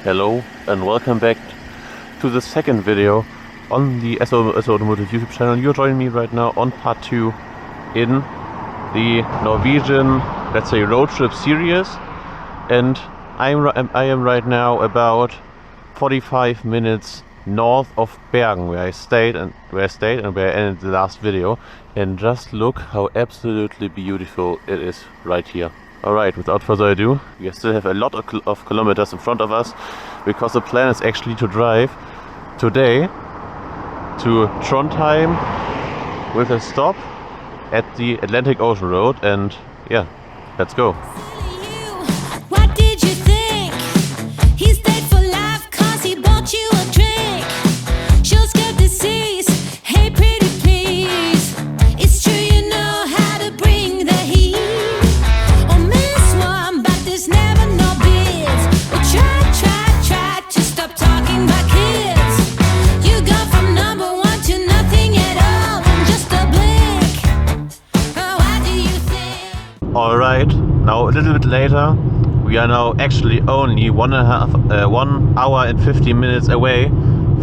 Hello and welcome back to the second video on the SO Automotive YouTube channel. You're joining me right now on part 2 in the Norwegian, let's say, road trip series, and I am right now about 45 minutes north of Bergen, where I stayed and where I ended the last video. And just look how absolutely beautiful it is right here. Alright, without further ado, we still have a lot of kilometers in front of us, because the plan is actually to drive today to Trondheim with a stop at the Atlantic Ocean Road, and yeah, let's go. What did you think? He stayed for life 'cause he bought you a drink. She'll skirt the seas. Hey pretty please. It's true you know how to bring the heat. Oh miss one, but there's never no bids. We try to stop talking about kids. You go from number one to nothing at all in just a blink. Oh, what do you think? Alright, now a little bit later. We are now actually only 1 hour and 50 minutes away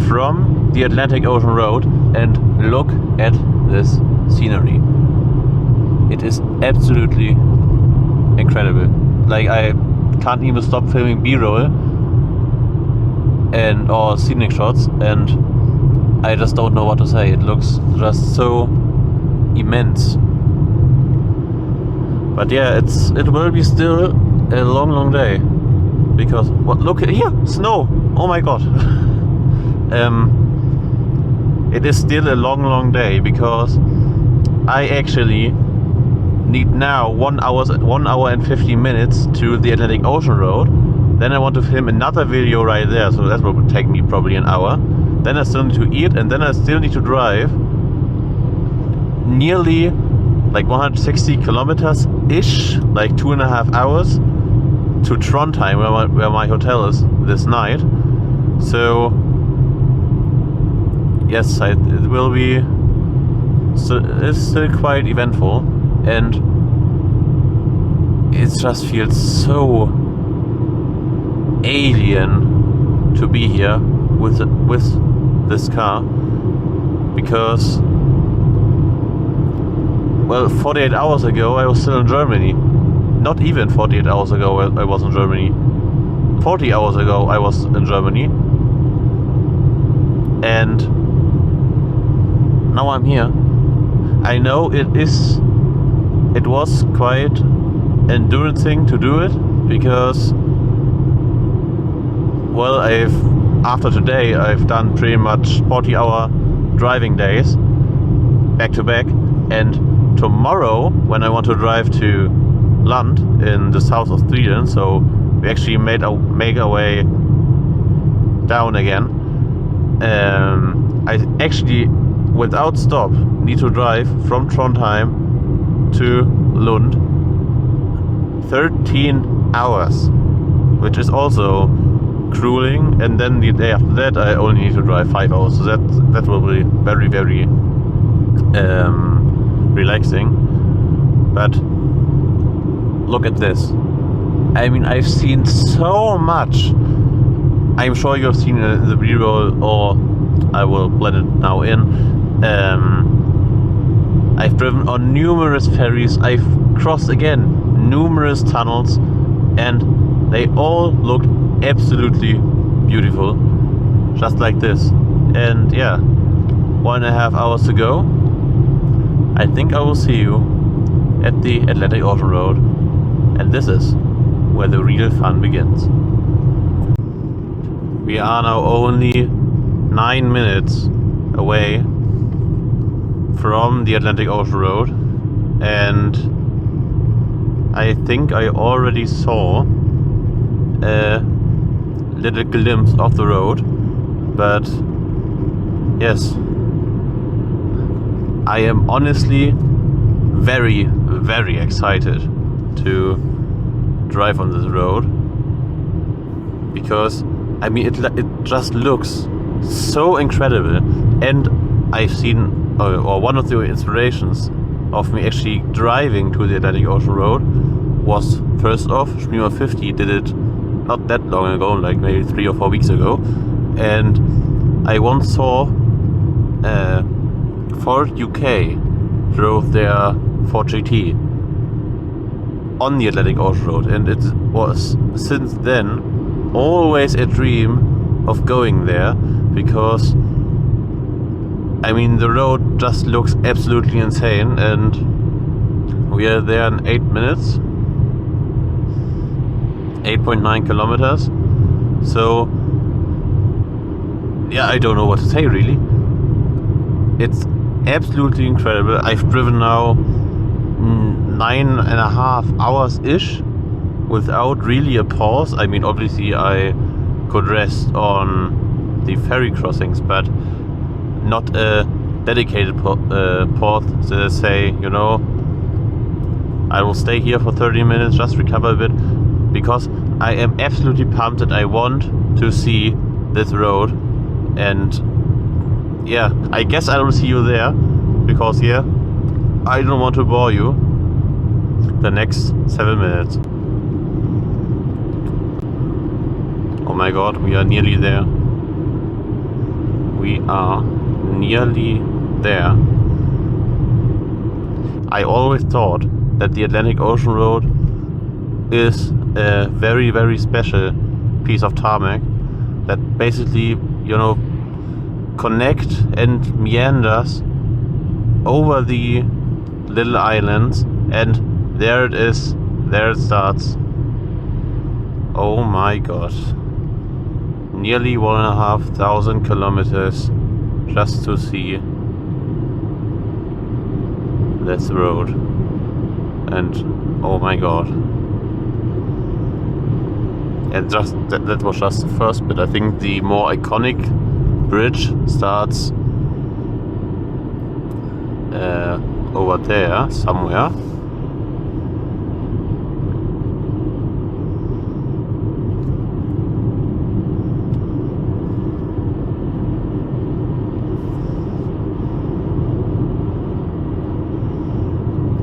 from the Atlantic Ocean Road, and look at this scenery. It is absolutely incredible. Like, I can't even stop filming B-roll and or scenic shots, and I just don't know what to say. It looks just so immense. But yeah, it will be still a long day, because look here, snow. Oh my god. It is still a long day, because I actually need now 1 hour and 50 minutes to the Atlantic Ocean Road. Then I want to film another video right there, so that will take me probably an hour. Then I still need to eat, and then I still need to drive nearly like 160 kilometers ish, like 2.5 hours to Trondheim, where my hotel is this night. So yes, it will be. It's still quite eventful, and it just feels so alien to be here with this car, because, well, 48 hours ago I was still in Germany. Not even 48 hours ago I was in Germany. 40 hours ago I was in Germany. And now I'm here. I know it was quite an endurance thing to do it, because, well, after today I've done pretty much 40-hour driving days back to back, and tomorrow, when I want to drive to Land in the south of Sweden, so we actually make our way down again. I actually, without stop, need to drive from Trondheim to Lund 13 hours, which is also grueling. And then the day after that I only need to drive 5 hours, so that will be very relaxing. But look at this. I mean, I've seen so much. I'm sure you've seen it in the B-roll, or I will blend it now in. I've driven on numerous ferries. I've crossed again numerous tunnels, and they all looked absolutely beautiful, just like this. And yeah, 1.5 hours to go. I think I will see you at the Atlantic Ocean Road, and this is where the real fun begins. We are now only 9 minutes away from the Atlantic Ocean Road, and I think I already saw a little glimpse of the road. But yes, I am honestly very excited to drive on this road, because I mean it just looks so incredible. And I've seen, or one of the inspirations of me actually driving to the Atlantic Ocean Road was, first off, Schmiemann 50 did it not that long ago, like maybe 3 or 4 weeks ago, and I once saw Ford UK drove their Ford GT on the Atlantic Ocean Road, and it was since then always a dream of going there, because I mean the road just looks absolutely insane, and we are there in 8 minutes, 8.9 kilometers. So yeah, I don't know what to say really. It's absolutely incredible. I've driven now 9.5 hours ish without really a pause. I mean, obviously I could rest on the ferry crossings, but not a dedicated pause to say, you know, I will stay here for 30 minutes, just recover a bit, because I am absolutely pumped that I want to see this road. And yeah, I guess I will see you there, because yeah, I don't want to bore you the next 7 minutes. Oh my god, we are nearly there. We are nearly there. I always thought that the Atlantic Ocean Road is a very, very special piece of tarmac that basically, you know, connect and meanders over the little islands, and there it is, there it starts. Oh my god. Nearly 1,500 kilometers just to see this road. And oh my god. And just that was just the first bit. I think the more iconic bridge starts over there somewhere.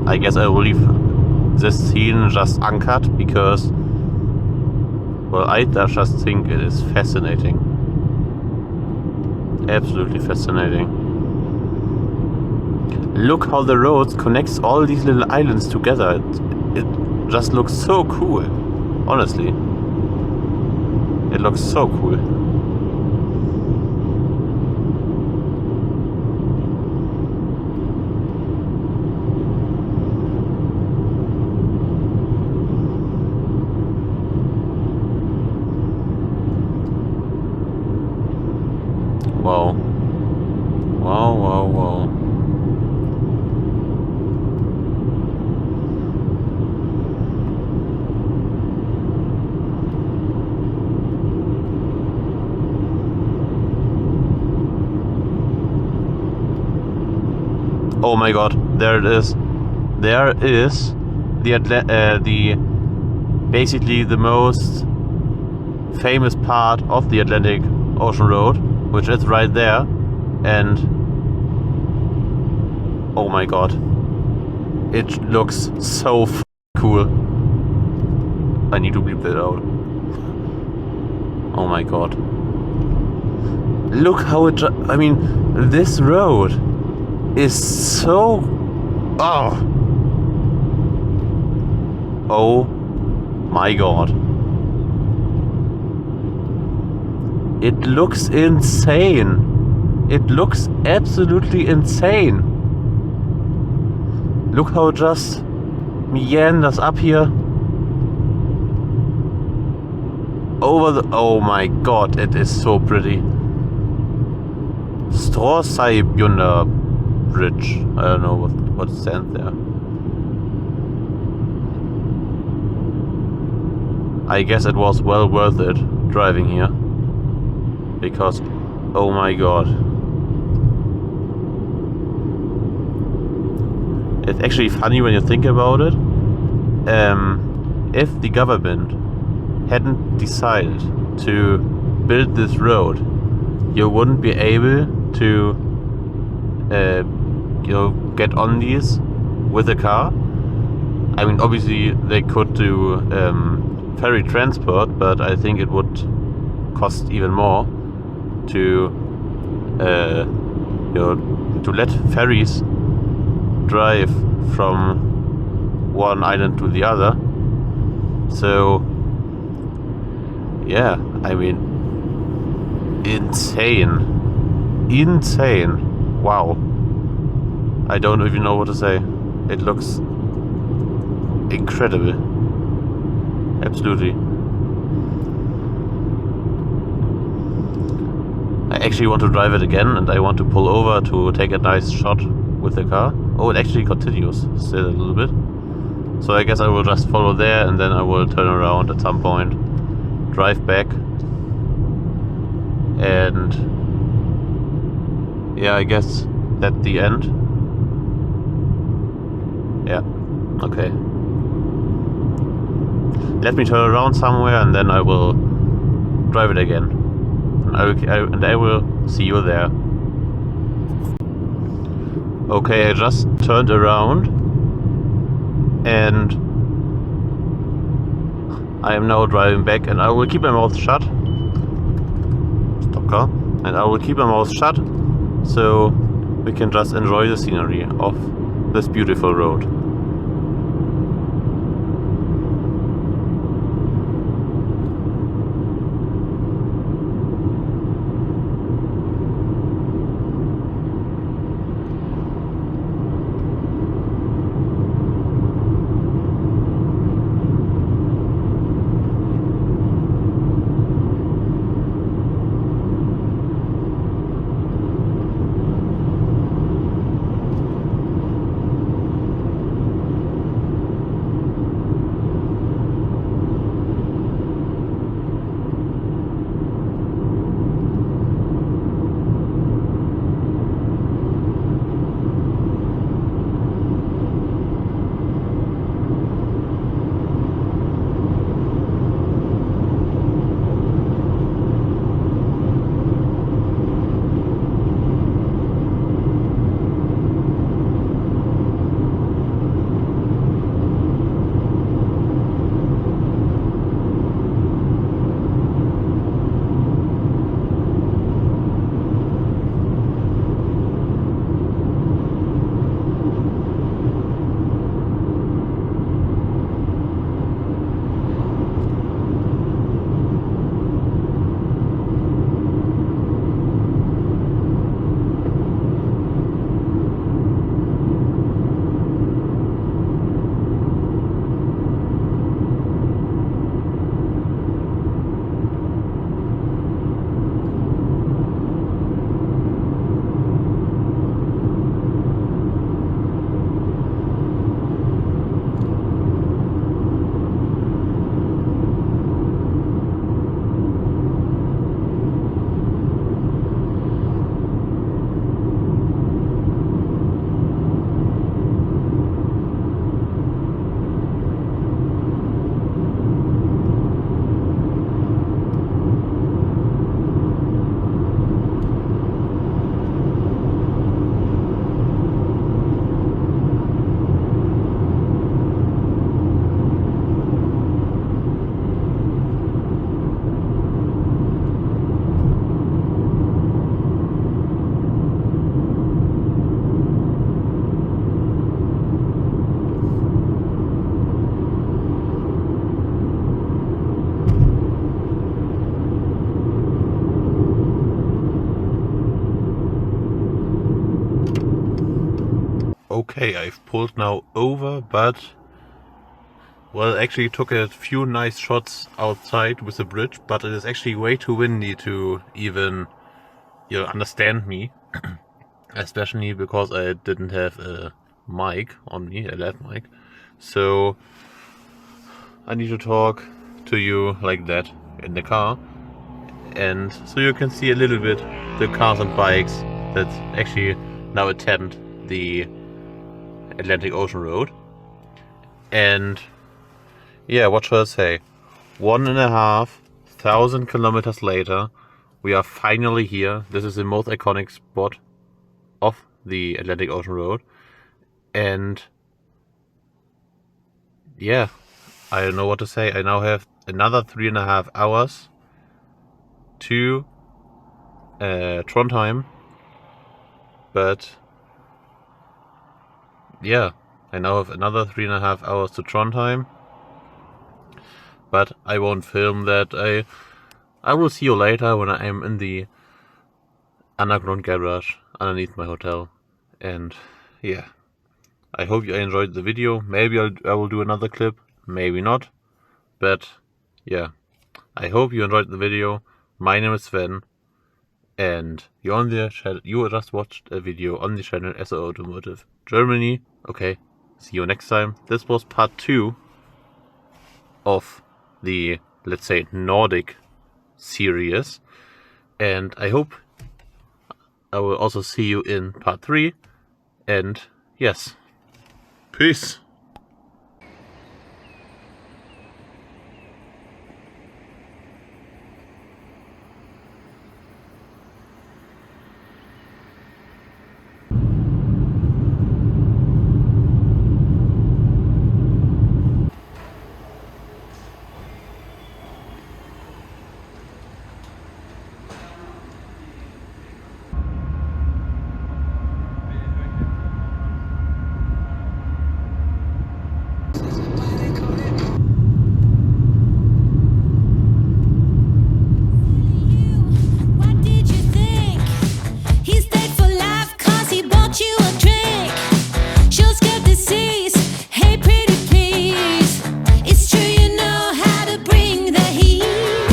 I guess I will leave this scene just uncut, because, well, I just think it is fascinating. Absolutely fascinating. Look how the road connects all these little islands together. It just looks so cool. Honestly. It looks so cool. Wow. Wow, wow, wow. Oh my god, there it is. There is the basically the most famous part of the Atlantic Ocean Road, which is right there. And oh my god, it looks so cool. I need to bleep that out. Oh my god, look how it I mean, this road is so oh my god, it looks insane. It looks absolutely insane. Look how it just meanders up here over the, oh my god, it is so pretty. Stråsøybjørnar Bridge. I don't know what stands there. I guess it was well worth it driving here, because oh my god, it's actually funny when you think about it. If the government hadn't decided to build this road, you wouldn't be able to you know, get on these with a car. I mean, obviously they could do ferry transport, but I think it would cost even more to to let ferries drive from one island to the other. So yeah, I mean, insane. Wow, I don't even know what to say. It looks incredible. Absolutely. I actually want to drive it again, and I want to pull over to take a nice shot with the car. Oh, it actually continues still a little bit. So I guess I will just follow there, and then I will turn around at some point, drive back, and yeah, I guess that's the end. Yeah, okay. Let me turn around somewhere, and then I will drive it again. And I will see you there. Okay, I just turned around, and I am now driving back, and I will keep my mouth shut. Stop car. And I will keep my mouth shut, so we can just enjoy the scenery of this beautiful road. Okay, I've pulled now over, but well, actually took a few nice shots outside with the bridge, but it is actually way too windy to even, understand me. Especially because I didn't have a mic on me, a lav mic. So I need to talk to you like that in the car, and so you can see a little bit the cars and bikes that actually now attend the Atlantic Ocean Road. And yeah, what should I say? 1,500 kilometers later, we are finally here. This is the most iconic spot of the Atlantic Ocean Road. And yeah, I don't know what to say. I now have another 3.5 hours to Trondheim. But yeah, I now have another 3.5 hours to Trondheim. But I won't film that. I will see you later when I am in the underground garage underneath my hotel. And yeah, I hope you enjoyed the video. Maybe I will do another clip, maybe not. But yeah, I hope you enjoyed the video. My name is Sven, and you're on the channel. You just watched a video on the channel SO Automotive Germany. Okay, see you next time. This was part 2 of the, let's say, Nordic series, and I hope I will also see you in part 3. And yes, peace.